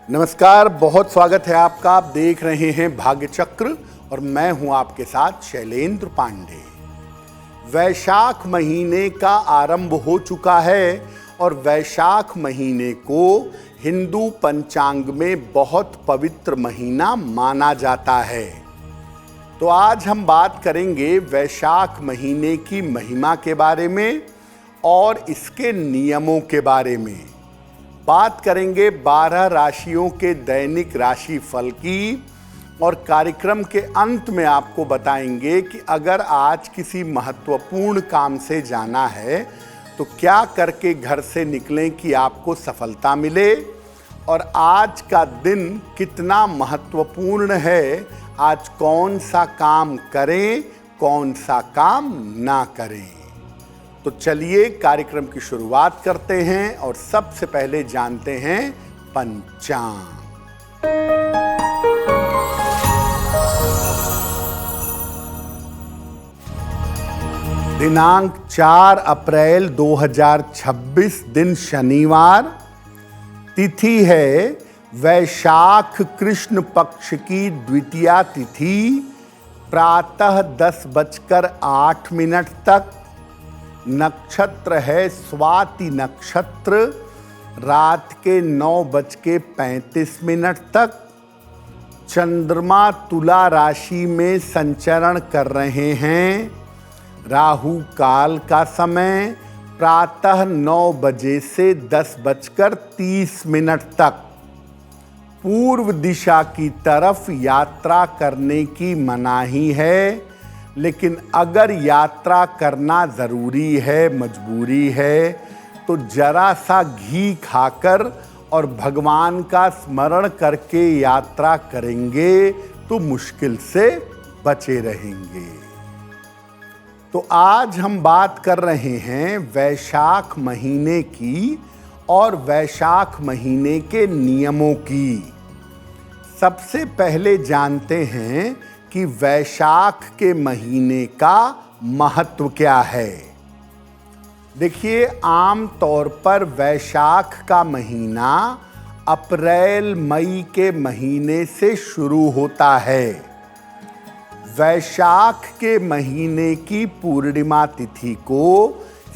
नमस्कार, बहुत स्वागत है आपका। आप देख रहे हैं भाग्य चक्र और मैं हूं आपके साथ शैलेंद्र पांडे। वैशाख महीने का आरंभ हो चुका है और वैशाख महीने को हिंदू पंचांग में बहुत पवित्र महीना माना जाता है। तो आज हम बात करेंगे वैशाख महीने की महिमा के बारे में और इसके नियमों के बारे में। बात करेंगे 12 राशियों के दैनिक राशि फल की और कार्यक्रम के अंत में आपको बताएंगे कि अगर आज किसी महत्वपूर्ण काम से जाना है तो क्या करके घर से निकलें कि आपको सफलता मिले और आज का दिन कितना महत्वपूर्ण है, आज कौन सा काम करें, कौन सा काम ना करें। तो चलिए कार्यक्रम की शुरुआत करते हैं और सबसे पहले जानते हैं पंचांग। दिनांक 4 अप्रैल 2026, दिन शनिवार। तिथि है वैशाख कृष्ण पक्ष की द्वितीया तिथि, प्रातः 10:08 तक। नक्षत्र है स्वाति नक्षत्र, रात के 9:35 तक। चंद्रमा तुला राशि में संचरण कर रहे हैं। राहु काल का समय प्रातः 9 बजे से 10:30 तक। पूर्व दिशा की तरफ यात्रा करने की मनाही है, लेकिन अगर यात्रा करना ज़रूरी है, मजबूरी है, तो जरा सा घी खाकर और भगवान का स्मरण करके यात्रा करेंगे तो मुश्किल से बचे रहेंगे। तो आज हम बात कर रहे हैं वैशाख महीने की और वैशाख महीने के नियमों की। सबसे पहले जानते हैं कि वैशाख के महीने का महत्व क्या है। देखिए, आम तौर पर वैशाख का महीना अप्रैल मई के महीने से शुरू होता है। वैशाख के महीने की पूर्णिमा तिथि को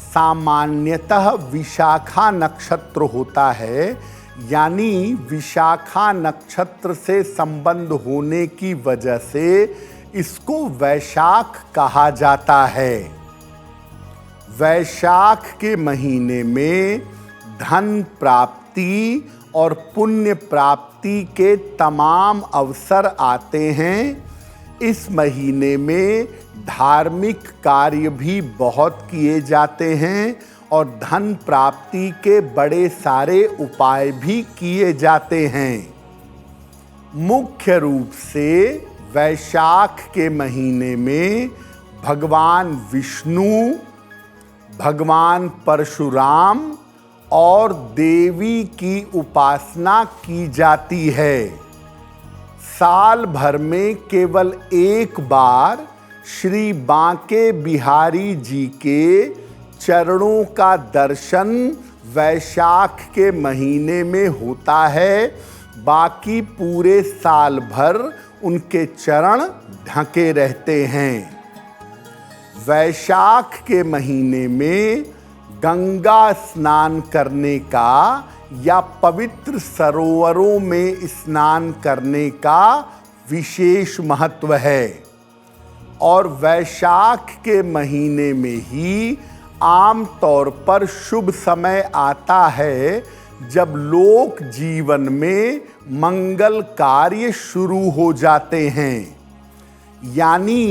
सामान्यतः विशाखा नक्षत्र होता है, यानी विशाखा नक्षत्र से संबंध होने की वजह से इसको वैशाख कहा जाता है। वैशाख के महीने में धन प्राप्ति और पुण्य प्राप्ति के तमाम अवसर आते हैं। इस महीने में धार्मिक कार्य भी बहुत किए जाते हैं और धन प्राप्ति के बड़े सारे उपाय भी किए जाते हैं। मुख्य रूप से वैशाख के महीने में भगवान विष्णु, भगवान परशुराम और देवी की उपासना की जाती है। साल भर में केवल एक बार श्री बांके बिहारी जी के चरणों का दर्शन वैशाख के महीने में होता है। बाकी पूरे साल भर उनके चरण ढके रहते हैं। वैशाख के महीने में गंगा स्नान करने का या पवित्र सरोवरों में स्नान करने का विशेष महत्व है और वैशाख के महीने में ही आम तौर पर शुभ समय आता है जब लोक जीवन में मंगल कार्य शुरू हो जाते हैं। यानी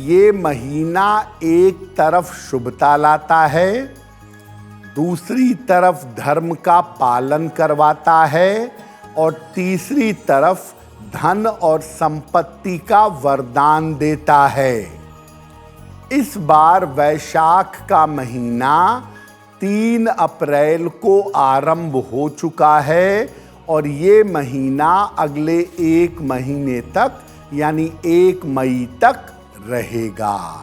ये महीना एक तरफ शुभता लाता है, दूसरी तरफ धर्म का पालन करवाता है और तीसरी तरफ धन और संपत्ति का वरदान देता है। इस बार वैशाख का महीना 3 अप्रैल को आरंभ हो चुका है और ये महीना अगले 1 महीने तक यानी 1 मई तक रहेगा।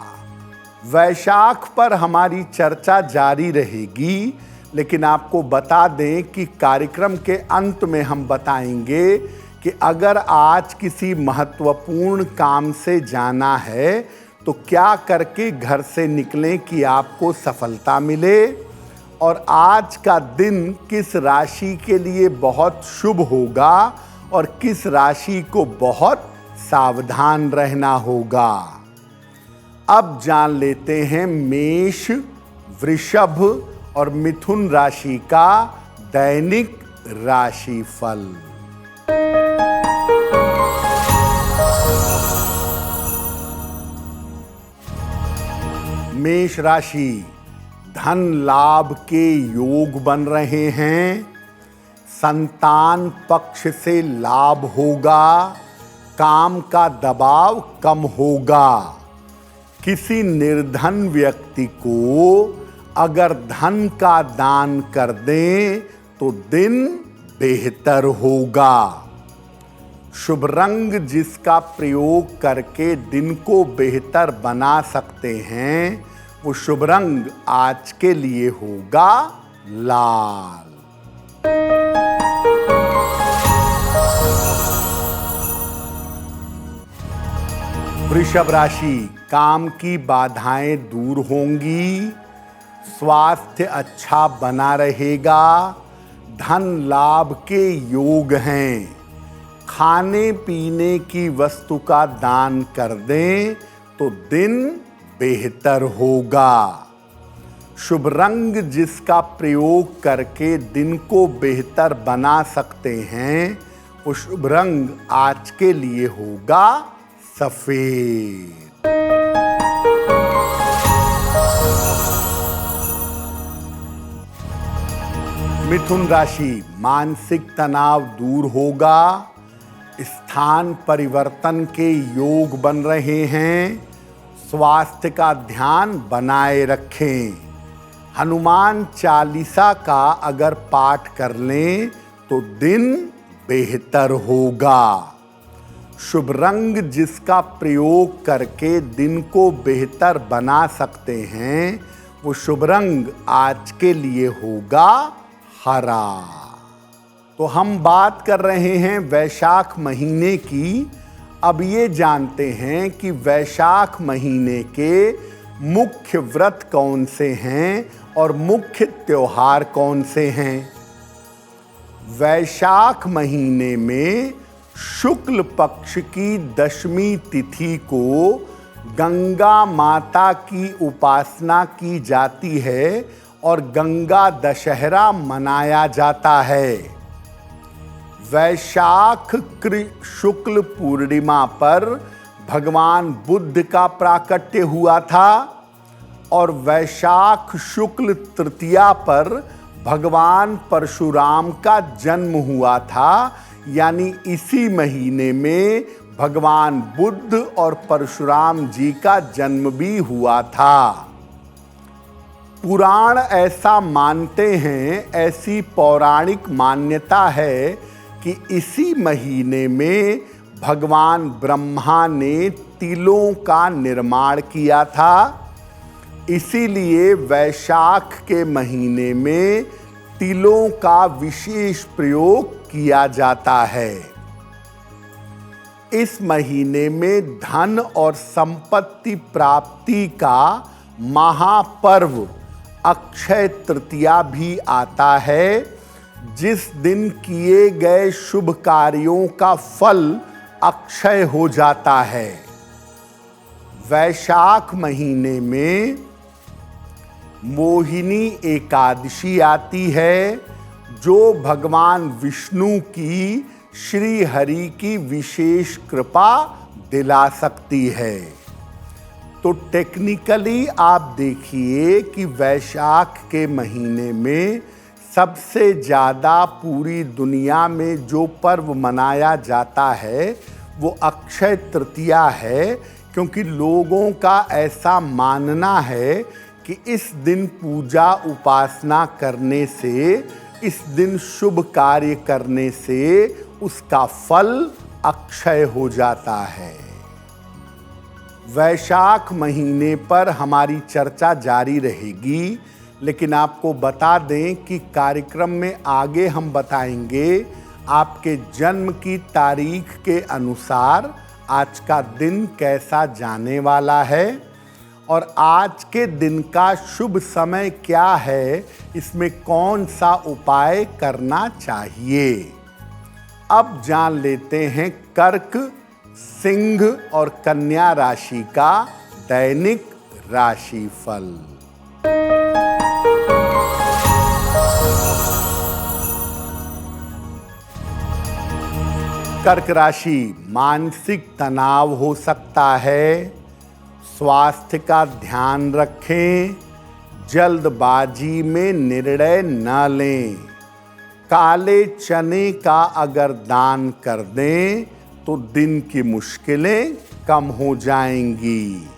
वैशाख पर हमारी चर्चा जारी रहेगी, लेकिन आपको बता दें कि कार्यक्रम के अंत में हम बताएंगे कि अगर आज किसी महत्वपूर्ण काम से जाना है तो क्या करके घर से निकलें कि आपको सफलता मिले, और आज का दिन किस राशि के लिए बहुत शुभ होगा और किस राशि को बहुत सावधान रहना होगा। अब जान लेते हैं मेष, वृषभ और मिथुन राशि का दैनिक राशिफल। मेष राशि, धन लाभ के योग बन रहे हैं, संतान पक्ष से लाभ होगा, काम का दबाव कम होगा। किसी निर्धन व्यक्ति को अगर धन का दान कर दें तो दिन बेहतर होगा। शुभ रंग जिसका प्रयोग करके दिन को बेहतर बना सकते हैं वो शुभ रंग आज के लिए होगा लाल। वृषभ राशि, काम की बाधाएं दूर होंगी, स्वास्थ्य अच्छा बना रहेगा, धन लाभ के योग हैं। खाने पीने की वस्तु का दान कर दें तो दिन बेहतर होगा। शुभ रंग जिसका प्रयोग करके दिन को बेहतर बना सकते हैं वो शुभ रंग आज के लिए होगा सफेद। मिथुन राशि, मानसिक तनाव दूर होगा, स्थान परिवर्तन के योग बन रहे हैं, स्वास्थ्य का ध्यान बनाए रखें। हनुमान चालीसा का अगर पाठ कर लें तो दिन बेहतर होगा। शुभ रंग जिसका प्रयोग करके दिन को बेहतर बना सकते हैं वो शुभ रंग आज के लिए होगा हरा। तो हम बात कर रहे हैं वैशाख महीने की। अब ये जानते हैं कि वैशाख महीने के मुख्य व्रत कौन से हैं और मुख्य त्योहार कौन से हैं। वैशाख महीने में शुक्ल पक्ष की दशमी तिथि को गंगा माता की उपासना की जाती है और गंगा दशहरा मनाया जाता है। वैशाख शुक्ल पूर्णिमा पर भगवान बुद्ध का प्राकट्य हुआ था और वैशाख शुक्ल तृतीया पर भगवान परशुराम का जन्म हुआ था। यानी इसी महीने में भगवान बुद्ध और परशुराम जी का जन्म भी हुआ था। पुराण ऐसा मानते हैं, ऐसी पौराणिक मान्यता है कि इसी महीने में भगवान ब्रह्मा ने तिलों का निर्माण किया था। इसीलिए वैशाख के महीने में तिलों का विशेष प्रयोग किया जाता है। इस महीने में धन और संपत्ति प्राप्ति का महापर्व अक्षय तृतीया भी आता है, जिस दिन किए गए शुभ कार्यों का फल अक्षय हो जाता है। वैशाख महीने में मोहिनी एकादशी आती है, जो भगवान विष्णु की श्री हरि की विशेष कृपा दिला सकती है। तो टेक्निकली आप देखिए कि वैशाख के महीने में सबसे ज़्यादा पूरी दुनिया में जो पर्व मनाया जाता है वो अक्षय तृतीया है, क्योंकि लोगों का ऐसा मानना है कि इस दिन पूजा उपासना करने से, इस दिन शुभ कार्य करने से उसका फल अक्षय हो जाता है। वैशाख महीने पर हमारी चर्चा जारी रहेगी। लेकिन आपको बता दें कि कार्यक्रम में आगे हम बताएंगे आपके जन्म की तारीख के अनुसार आज का दिन कैसा जाने वाला है और आज के दिन का शुभ समय क्या है, इसमें कौन सा उपाय करना चाहिए। अब जान लेते हैं कर्क, सिंह और कन्या राशि का दैनिक राशिफल। कर्क राशि, मानसिक तनाव हो सकता है, स्वास्थ्य का ध्यान रखें, जल्दबाजी में निर्णय न लें। काले चने का अगर दान कर दें तो दिन की मुश्किलें कम हो जाएंगी।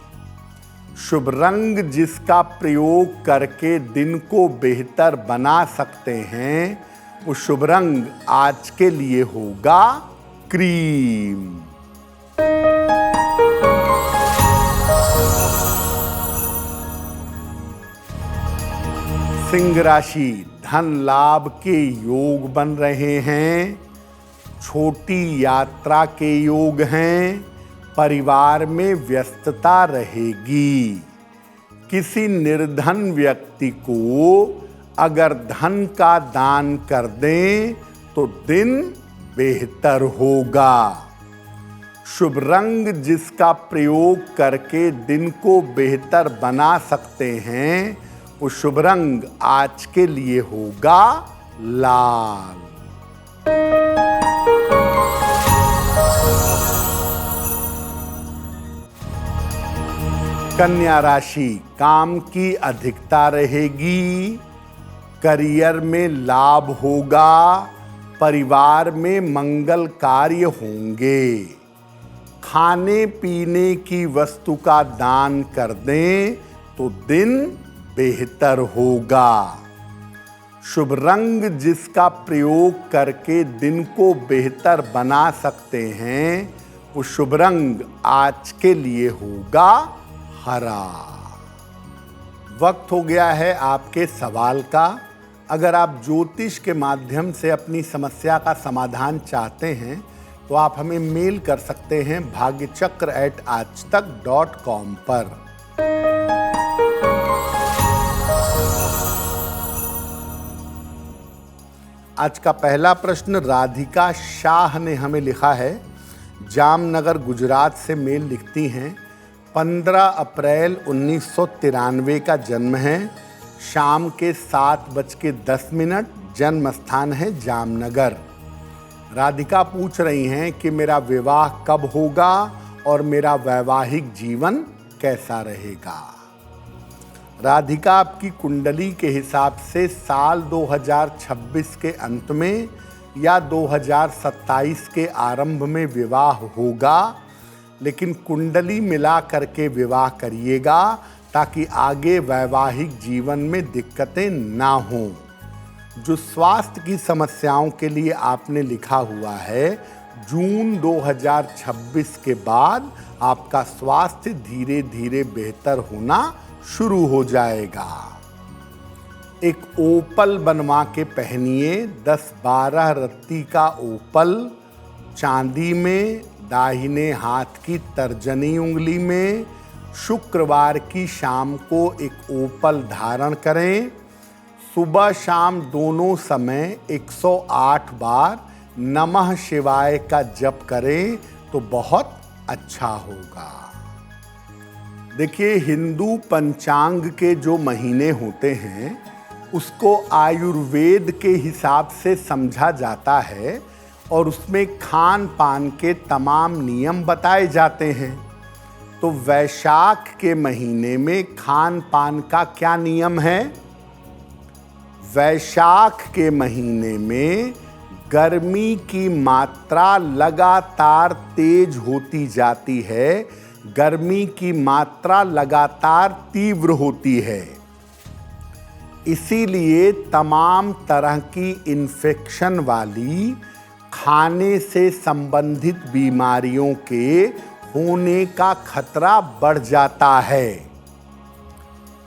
शुभ रंग जिसका प्रयोग करके दिन को बेहतर बना सकते हैं, वो शुभ रंग आज के लिए होगा क्रीम। सिंह राशि, धन लाभ के योग बन रहे हैं, छोटी यात्रा के योग हैं, परिवार में व्यस्तता रहेगी। किसी निर्धन व्यक्ति को अगर धन का दान कर दें तो दिन बेहतर होगा। शुभ रंग जिसका प्रयोग करके दिन को बेहतर बना सकते हैं, वो शुभ रंग आज के लिए होगा लाल। कन्या राशि, काम की अधिकता रहेगी, करियर में लाभ होगा, परिवार में मंगल कार्य होंगे। खाने पीने की वस्तु का दान कर दें तो दिन बेहतर होगा। शुभ रंग जिसका प्रयोग करके दिन को बेहतर बना सकते हैं, वो शुभ रंग आज के लिए होगा हरा। वक्त हो गया है आपके सवाल का। अगर आप ज्योतिष के माध्यम से अपनी समस्या का समाधान चाहते हैं तो आप हमें मेल कर सकते हैं bhagyachakra@aajtak.com पर। आज का पहला प्रश्न राधिका शाह ने हमें लिखा है, जामनगर गुजरात से मेल लिखती हैं। 15 अप्रैल 1993 का जन्म है, शाम के 7:10, जन्म स्थान है जामनगर। राधिका पूछ रही हैं कि मेरा विवाह कब होगा और मेरा वैवाहिक जीवन कैसा रहेगा। राधिका, आपकी कुंडली के हिसाब से साल 2026 के अंत में या 2027 के आरंभ में विवाह होगा, लेकिन कुंडली मिला करके विवाह करिएगा ताकि आगे वैवाहिक जीवन में दिक्कतें ना हों। जो स्वास्थ्य की समस्याओं के लिए आपने लिखा हुआ है, जून 2026 के बाद आपका स्वास्थ्य धीरे धीरे बेहतर होना शुरू हो जाएगा। एक ओपल बनवा के पहनिए, 10-12 रत्ती का ओपल, चांदी में, दाहिने हाथ की तर्जनी उंगली में। शुक्रवार की शाम को एक ओपल धारण करें। सुबह शाम दोनों समय 108 बार नमः शिवाय का जप करें तो बहुत अच्छा होगा। देखिए, हिंदू पंचांग के जो महीने होते हैं उसको आयुर्वेद के हिसाब से समझा जाता है और उसमें खान पान के तमाम नियम बताए जाते हैं। तो वैशाख के महीने में खान पान का क्या नियम है? वैशाख के महीने में गर्मी की मात्रा लगातार तेज होती जाती है, गर्मी की मात्रा लगातार तीव्र होती है। इसीलिए तमाम तरह की इन्फेक्शन वाली, खाने से संबंधित बीमारियों के होने का खतरा बढ़ जाता है।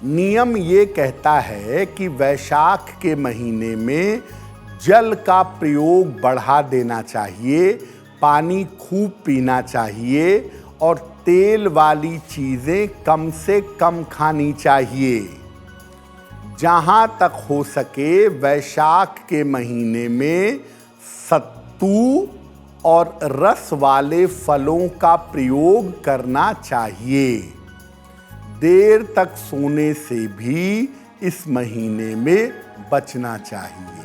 नियम ये कहता है कि वैशाख के महीने में जल का प्रयोग बढ़ा देना चाहिए, पानी खूब पीना चाहिए और तेल वाली चीज़ें कम से कम खानी चाहिए। जहाँ तक हो सके वैशाख के महीने में सत्तू और रस वाले फलों का प्रयोग करना चाहिए। देर तक सोने से भी इस महीने में बचना चाहिए।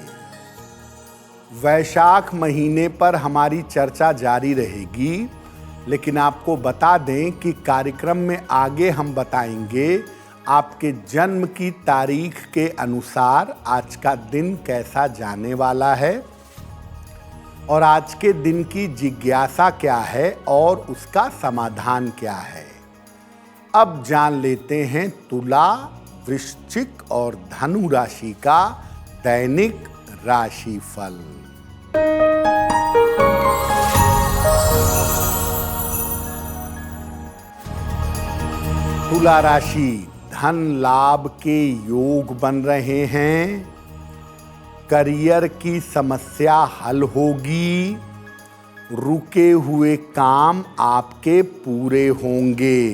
वैशाख महीने पर हमारी चर्चा जारी रहेगी, लेकिन आपको बता दें कि कार्यक्रम में आगे हम बताएंगे आपके जन्म की तारीख के अनुसार आज का दिन कैसा जाने वाला है और आज के दिन की जिज्ञासा क्या है और उसका समाधान क्या है। अब जान लेते हैं तुला, वृश्चिक और धनु राशि का दैनिक राशिफल। तुला राशि, धन लाभ के योग बन रहे हैं। करियर की समस्या हल होगी। रुके हुए काम आपके पूरे होंगे।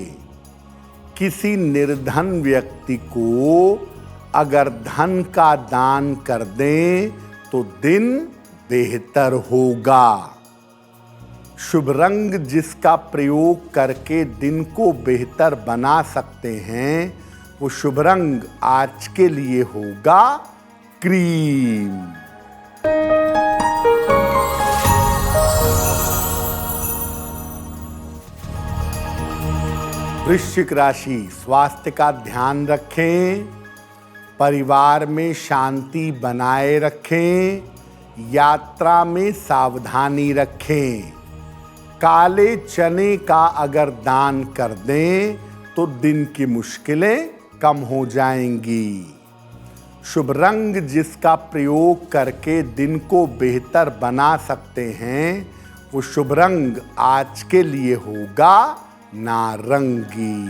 किसी निर्धन व्यक्ति को अगर धन का दान कर दें तो दिन बेहतर होगा। शुभ रंग जिसका प्रयोग करके दिन को बेहतर बना सकते हैं वो शुभ रंग आज के लिए होगा क्रीम। वृश्चिक राशि, स्वास्थ्य का ध्यान रखें। परिवार में शांति बनाए रखें। यात्रा में सावधानी रखें। काले चने का अगर दान कर दें तो दिन की मुश्किलें कम हो जाएंगी। शुभ रंग जिसका प्रयोग करके दिन को बेहतर बना सकते हैं वो शुभ रंग आज के लिए होगा नारंगी।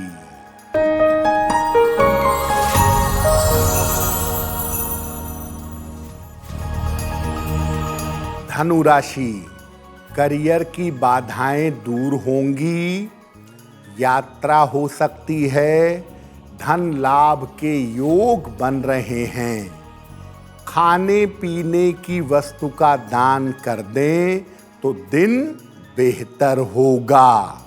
धनु राशि, करियर की बाधाएं दूर होंगी। यात्रा हो सकती है। धन लाभ के योग बन रहे हैं। खाने पीने की वस्तु का दान कर दें तो दिन बेहतर होगा।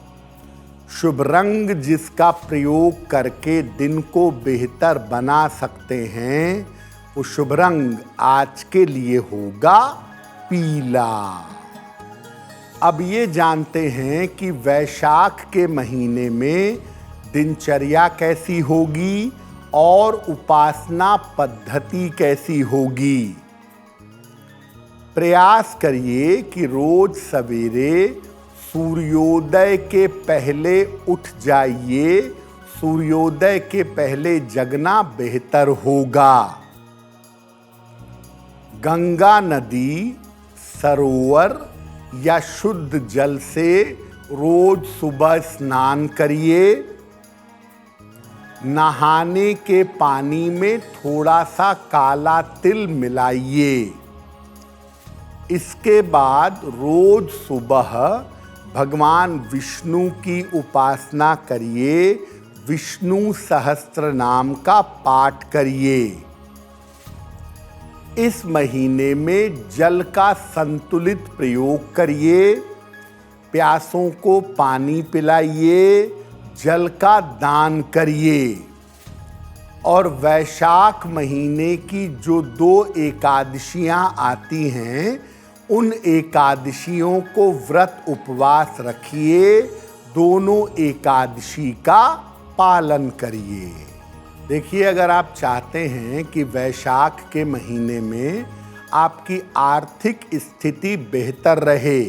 शुभ रंग जिसका प्रयोग करके दिन को बेहतर बना सकते हैं वो शुभ रंग आज के लिए होगा पीला। अब ये जानते हैं कि वैशाख के महीने में दिनचर्या कैसी होगी और उपासना पद्धति कैसी होगी। प्रयास करिए कि रोज सवेरे सूर्योदय के पहले उठ जाइए। सूर्योदय के पहले जगना बेहतर होगा। गंगा नदी, सरोवर या शुद्ध जल से रोज सुबह स्नान करिए। नहाने के पानी में थोड़ा सा काला तिल मिलाइए। इसके बाद रोज सुबह भगवान विष्णु की उपासना करिए। विष्णु सहस्त्र नाम का पाठ करिए। इस महीने में जल का संतुलित प्रयोग करिए। प्यासों को पानी पिलाइए। जल का दान करिए। और वैशाख महीने की जो 2 एकादशियां आती हैं उन एकादशियों को व्रत उपवास रखिए। दोनों एकादशी का पालन करिए। देखिए, अगर आप चाहते हैं कि वैशाख के महीने में आपकी आर्थिक स्थिति बेहतर रहे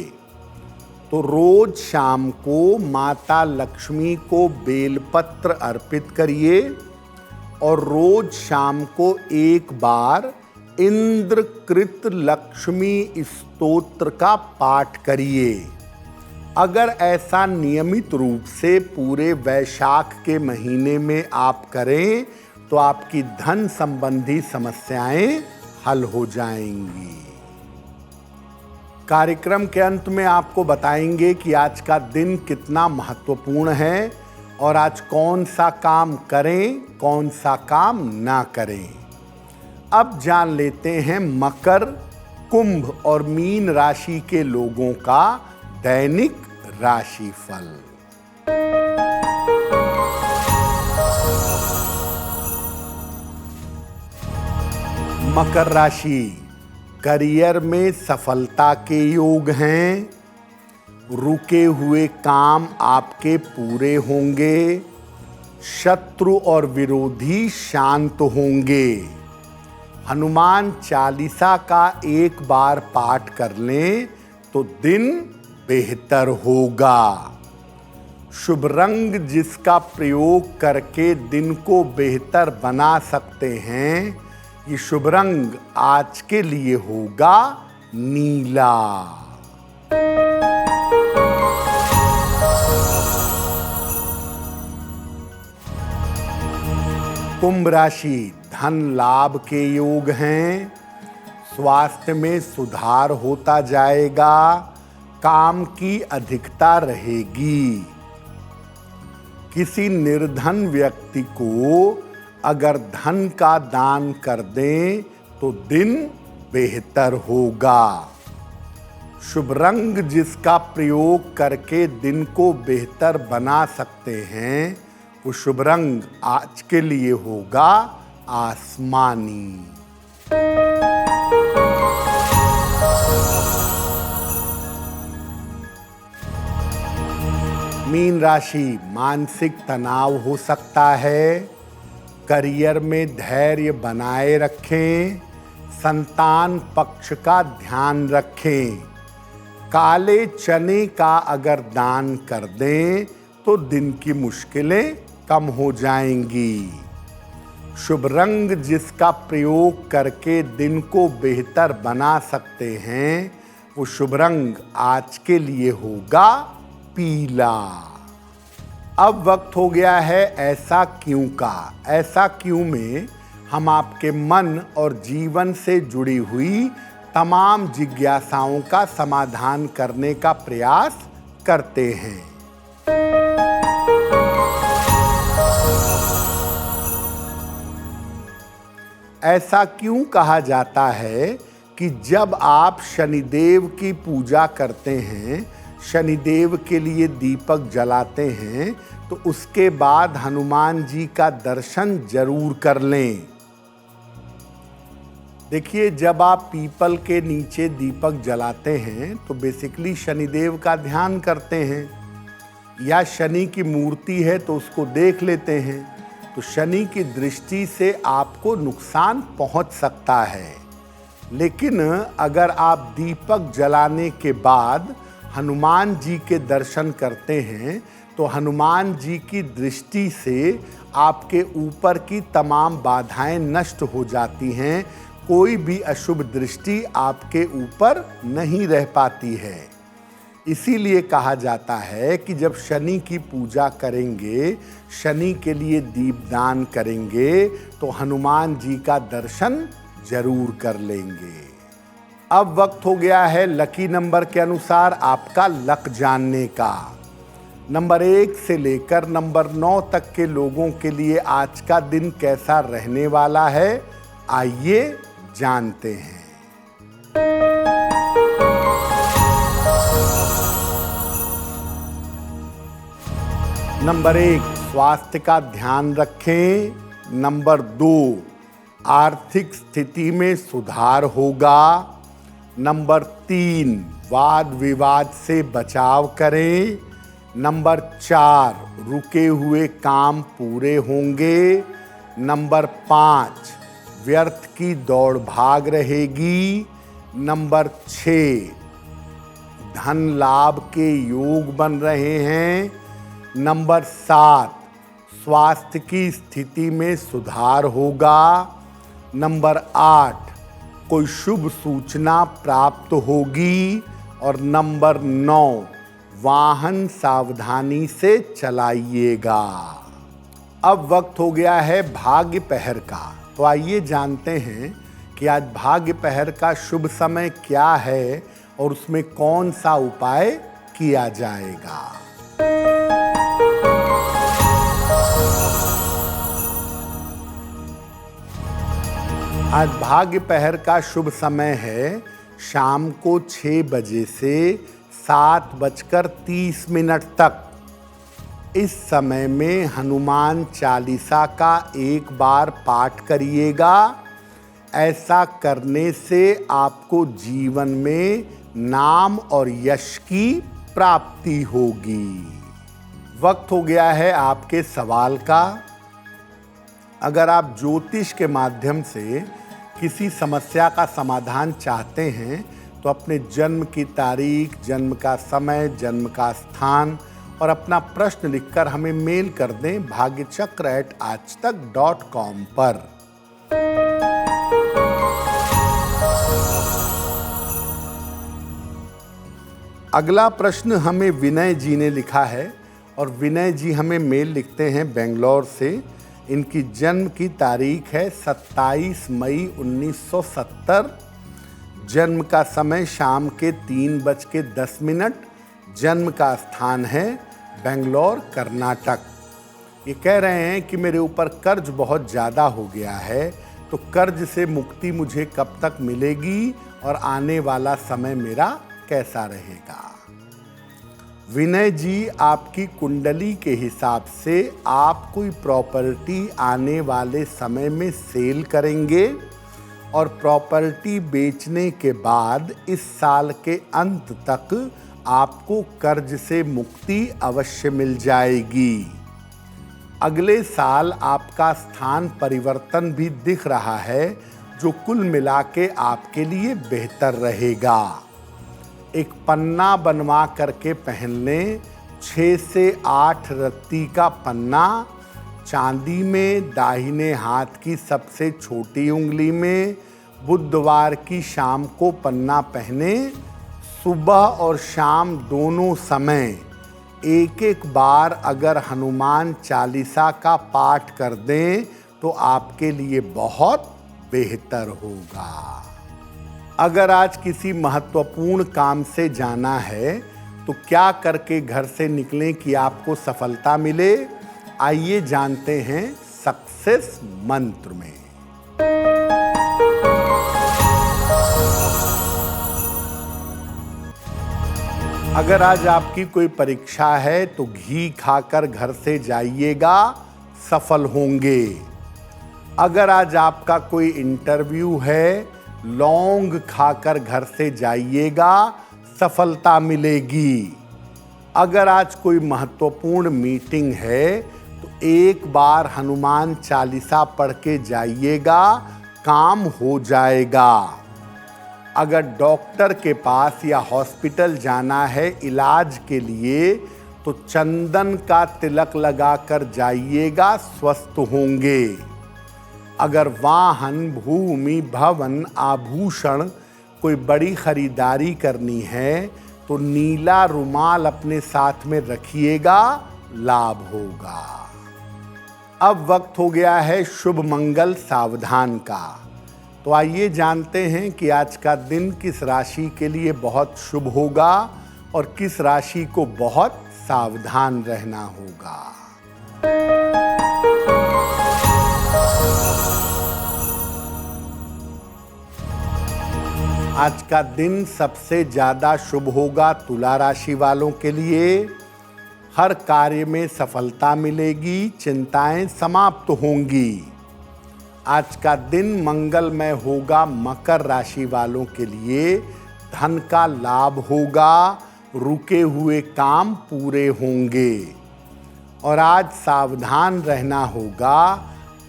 तो रोज शाम को माता लक्ष्मी को बेलपत्र अर्पित करिए और रोज शाम को एक बार इंद्रकृत लक्ष्मी स्तोत्र का पाठ करिए। अगर ऐसा नियमित रूप से पूरे वैशाख के महीने में आप करें तो आपकी धन संबंधी समस्याएं हल हो जाएंगी। कार्यक्रम के अंत में आपको बताएंगे कि आज का दिन कितना महत्वपूर्ण है और आज कौन सा काम करें, कौन सा काम ना करें। अब जान लेते हैं मकर, कुंभ और मीन राशि के लोगों का दैनिक राशिफल। मकर राशि, करियर में सफलता के योग हैं। रुके हुए काम आपके पूरे होंगे। शत्रु और विरोधी शांत होंगे। हनुमान चालीसा का एक बार पाठ कर लें तो दिन बेहतर होगा। शुभ रंग जिसका प्रयोग करके दिन को बेहतर बना सकते हैं, ये शुभ रंग आज के लिए होगा नीला। कुंभ राशि, धन लाभ के योग हैं। स्वास्थ्य में सुधार होता जाएगा। काम की अधिकता रहेगी। किसी निर्धन व्यक्ति को अगर धन का दान कर दें तो दिन बेहतर होगा। शुभ रंग जिसका प्रयोग करके दिन को बेहतर बना सकते हैं, वो शुभ रंग आज के लिए होगा आसमानी। मीन राशि, मानसिक तनाव हो सकता है। करियर में धैर्य बनाए रखें। संतान पक्ष का ध्यान रखें। काले चने का अगर दान कर दें तो दिन की मुश्किलें कम हो जाएंगी। शुभ रंग जिसका प्रयोग करके दिन को बेहतर बना सकते हैं, वो शुभ रंग आज के लिए होगा पीला। अब वक्त हो गया है ऐसा क्यों का। ऐसा क्यों में हम आपके मन और जीवन से जुड़ी हुई तमाम जिज्ञासाओं का समाधान करने का प्रयास करते हैं। ऐसा क्यों कहा जाता है कि जब आप शनिदेव की पूजा करते हैं, शनिदेव के लिए दीपक जलाते हैं, तो उसके बाद हनुमान जी का दर्शन जरूर कर लें। देखिए, जब आप पीपल के नीचे दीपक जलाते हैं तो बेसिकली शनिदेव का ध्यान करते हैं, या शनि की मूर्ति है तो उसको देख लेते हैं। तो शनि की दृष्टि से आपको नुकसान पहुंच सकता है। लेकिन अगर आप दीपक जलाने के बाद हनुमान जी के दर्शन करते हैं तो हनुमान जी की दृष्टि से आपके ऊपर की तमाम बाधाएं नष्ट हो जाती हैं। कोई भी अशुभ दृष्टि आपके ऊपर नहीं रह पाती है। इसीलिए कहा जाता है कि जब शनि की पूजा करेंगे, शनि के लिए दीपदान करेंगे, तो हनुमान जी का दर्शन जरूर कर लेंगे। अब वक्त हो गया है लकी नंबर के अनुसार आपका लक जानने का। नंबर 1 से लेकर नंबर 9 तक के लोगों के लिए आज का दिन कैसा रहने वाला है, आइए जानते हैं। नंबर 1, स्वास्थ्य का ध्यान रखें। नंबर 2, आर्थिक स्थिति में सुधार होगा। नंबर 3, वाद विवाद से बचाव करें। नंबर 4, रुके हुए काम पूरे होंगे। नंबर 5, व्यर्थ की दौड़ भाग रहेगी। नंबर 6, धन लाभ के योग बन रहे हैं। नंबर 7, स्वास्थ्य की स्थिति में सुधार होगा। नंबर 8, कोई शुभ सूचना प्राप्त होगी। और नंबर 9, वाहन सावधानी से चलाइएगा। अब वक्त हो गया है भाग्य पहर का। तो आइए जानते हैं कि आज भाग्य पहर का शुभ समय क्या है और उसमें कौन सा उपाय किया जाएगा। आज भाग्य पहर का शुभ समय है शाम को 6 बजे से 7:30 तक। इस समय में हनुमान चालीसा का एक बार पाठ करिएगा। ऐसा करने से आपको जीवन में नाम और यश की प्राप्ति होगी। वक्त हो गया है आपके सवाल का। अगर आप ज्योतिष के माध्यम से किसी समस्या का समाधान चाहते हैं तो अपने जन्म की तारीख, जन्म का समय, जन्म का स्थान और अपना प्रश्न लिखकर हमें मेल कर दें bhagyachakra@aajtak.com पर। अगला प्रश्न हमें विनय जी ने लिखा है और विनय जी हमें मेल लिखते हैं बेंगलोर से। इनकी जन्म की तारीख है 27 मई 1970। जन्म का समय शाम के 3:10। जन्म का स्थान है बेंगलोर, कर्नाटक। ये कह रहे हैं कि मेरे ऊपर कर्ज बहुत ज़्यादा हो गया है, तो कर्ज से मुक्ति मुझे कब तक मिलेगी और आने वाला समय मेरा कैसा रहेगा। विनय जी, आपकी कुंडली के हिसाब से आप कोई प्रॉपर्टी आने वाले समय में सेल करेंगे और प्रॉपर्टी बेचने के बाद इस साल के अंत तक आपको कर्ज से मुक्ति अवश्य मिल जाएगी। अगले साल आपका स्थान परिवर्तन भी दिख रहा है, जो कुल मिला के आपके लिए बेहतर रहेगा। एक पन्ना बनवा करके पहन लें, 6 से 8 रत्ती का पन्ना, चांदी में, दाहिने हाथ की सबसे छोटी उंगली में। बुधवार की शाम को पन्ना पहने। सुबह और शाम दोनों समय एक बार अगर हनुमान चालीसा का पाठ कर दें तो आपके लिए बहुत बेहतर होगा। अगर आज किसी महत्वपूर्ण काम से जाना है तो क्या करके घर से निकलें कि आपको सफलता मिले। आइए जानते हैं सक्सेस मंत्र में। अगर आज आपकी कोई परीक्षा है तो घी खाकर घर से जाइएगा, सफल होंगे। अगर आज आपका कोई इंटरव्यू है, लौंग खाकर घर से जाइएगा, सफलता मिलेगी। अगर आज कोई महत्वपूर्ण मीटिंग है तो एक बार हनुमान चालीसा पढ़ के जाइएगा, काम हो जाएगा। अगर डॉक्टर के पास या हॉस्पिटल जाना है इलाज के लिए तो चंदन का तिलक लगाकर जाइएगा, स्वस्थ होंगे। अगर वाहन, भूमि, भवन, आभूषण कोई बड़ी खरीदारी करनी है तो नीला रुमाल अपने साथ में रखिएगा, लाभ होगा। अब वक्त हो गया है शुभ मंगल सावधान का। तो आइए जानते हैं कि आज का दिन किस राशि के लिए बहुत शुभ होगा और किस राशि को बहुत सावधान रहना होगा। आज का दिन सबसे ज़्यादा शुभ होगा तुला राशि वालों के लिए। हर कार्य में सफलता मिलेगी, चिंताएं समाप्त होंगी। आज का दिन मंगलमय होगा मकर राशि वालों के लिए। धन का लाभ होगा, रुके हुए काम पूरे होंगे। और आज सावधान रहना होगा,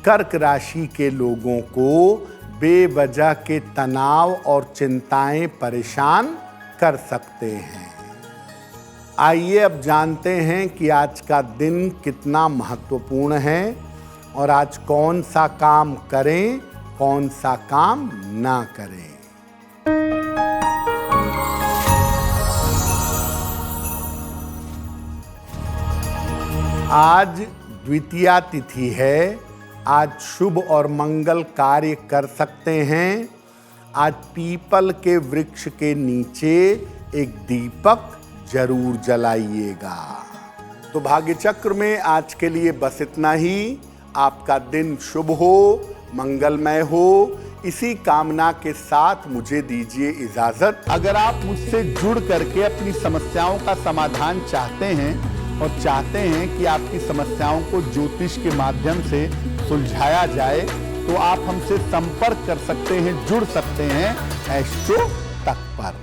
कर्क राशि के लोगों को बेवजह के तनाव और चिंताएं परेशान कर सकते हैं। आइए अब जानते हैं कि आज का दिन कितना महत्वपूर्ण है और आज कौन सा काम करें, कौन सा काम ना करें। आज द्वितीया तिथि है, आज शुभ और मंगल कार्य कर सकते हैं। आज पीपल के वृक्ष के नीचे एक दीपक जरूर जलाइएगा। तो भाग्य चक्र में आज के लिए बस इतना ही। आपका दिन शुभ हो, मंगलमय हो, इसी कामना के साथ मुझे दीजिए इजाजत। अगर आप मुझसे जुड़ करके अपनी समस्याओं का समाधान चाहते हैं और चाहते हैं कि आपकी समस्याओं को ज्योतिष के माध्यम से सुलझाया जाए, तो आप हमसे संपर्क कर सकते हैं, जुड़ सकते हैं एस्ट्रो तक पर।